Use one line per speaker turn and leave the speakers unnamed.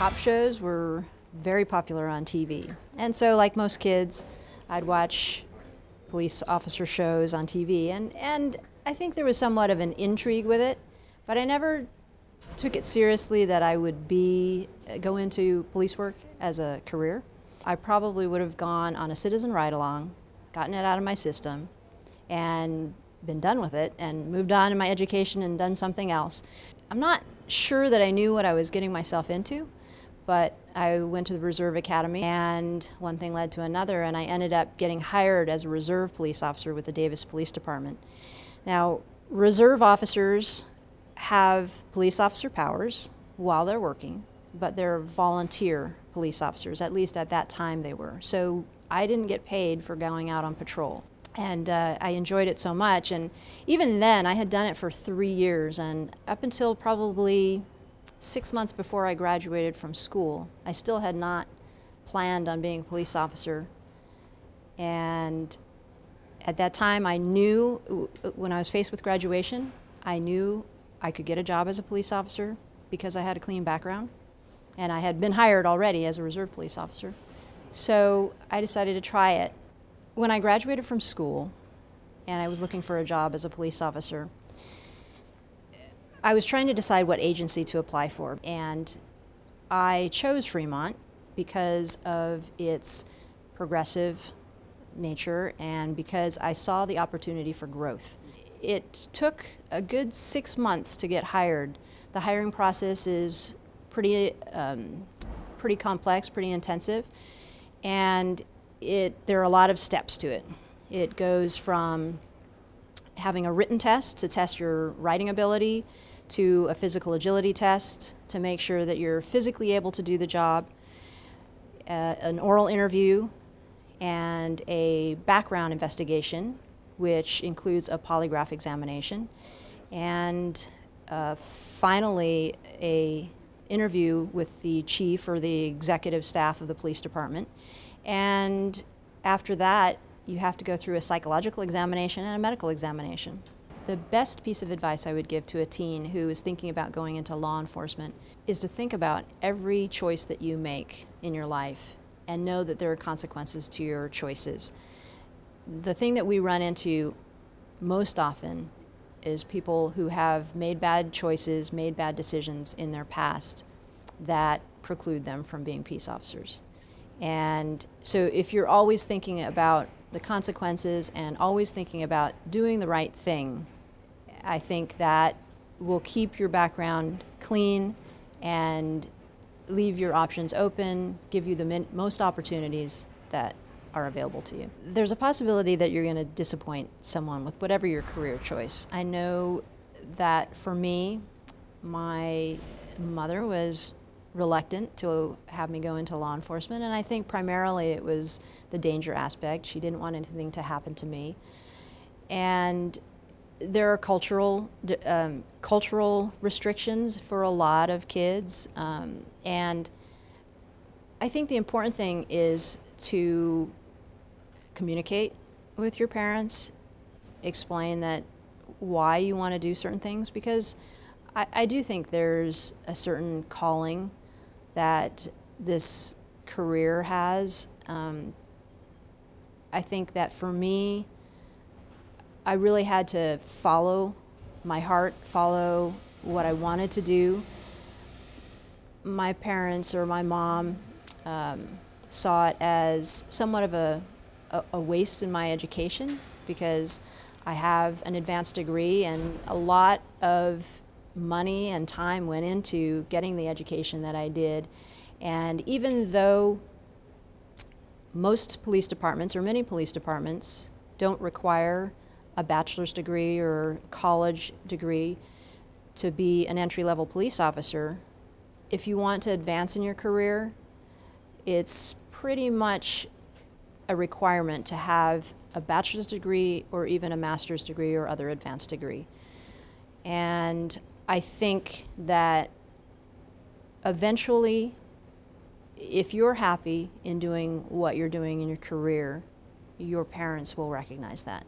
Cop shows were very popular on TV. And so, like most kids, I'd watch police officer shows on TV. And I think there was somewhat of an intrigue with it, but I never took it seriously that I would go into police work as a career. I probably would have gone on a citizen ride-along, gotten it out of my system, and been done with it, and moved on in my education and done something else. I'm not sure that I knew what I was getting myself into, but I went to the Reserve Academy, and one thing led to another, and I ended up getting hired as a reserve police officer with the Davis Police Department. Now, reserve officers have police officer powers while they're working, but they're volunteer police officers, at least at that time they were. So I didn't get paid for going out on patrol. And I enjoyed it so much, and even then I had done it for 3 years, and up until probably 6 months before I graduated from school, I still had not planned on being a police officer. And at that time I knew, when I was faced with graduation, I knew I could get a job as a police officer because I had a clean background, and I had been hired already as a reserve police officer. So I decided to try it. When I graduated from school and I was looking for a job as a police officer, I was trying to decide what agency to apply for, and I chose Fremont because of its progressive nature and because I saw the opportunity for growth. It took a good 6 months to get hired. The hiring process is pretty complex, pretty intensive, and there are a lot of steps to it. It goes from having a written test to test your writing ability, to a physical agility test to make sure that you're physically able to do the job, an oral interview, and a background investigation, which includes a polygraph examination, and finally an interview with the chief or the executive staff of the police department. And after that, you have to go through a psychological examination and a medical examination. The best piece of advice I would give to a teen who is thinking about going into law enforcement is to think about every choice that you make in your life and know that there are consequences to your choices. The thing that we run into most often is people who have made bad choices, made bad decisions in their past that preclude them from being peace officers. And so if you're always thinking about the consequences and always thinking about doing the right thing, I think that will keep your background clean and leave your options open, give you the most opportunities that are available to you. There's a possibility that you're going to disappoint someone with whatever your career choice. I know that for me, my mother was reluctant to have me go into law enforcement, and I think primarily it was the danger aspect. She didn't want anything to happen to me. And there are cultural restrictions for a lot of kids, and I think the important thing is to communicate with your parents, explain that why you want to do certain things, because I do think there's a certain calling that this career has. I think that for me, I really had to follow my heart, follow what I wanted to do. My parents or my mom saw it as somewhat of a waste in my education because I have an advanced degree and a lot of money and time went into getting the education that I did. And even though most police departments, or many police departments, don't require a bachelor's degree or college degree to be an entry-level police officer, if you want to advance in your career, it's pretty much a requirement to have a bachelor's degree or even a master's degree or other advanced degree. And I think that eventually, if you're happy in doing what you're doing in your career, your parents will recognize that.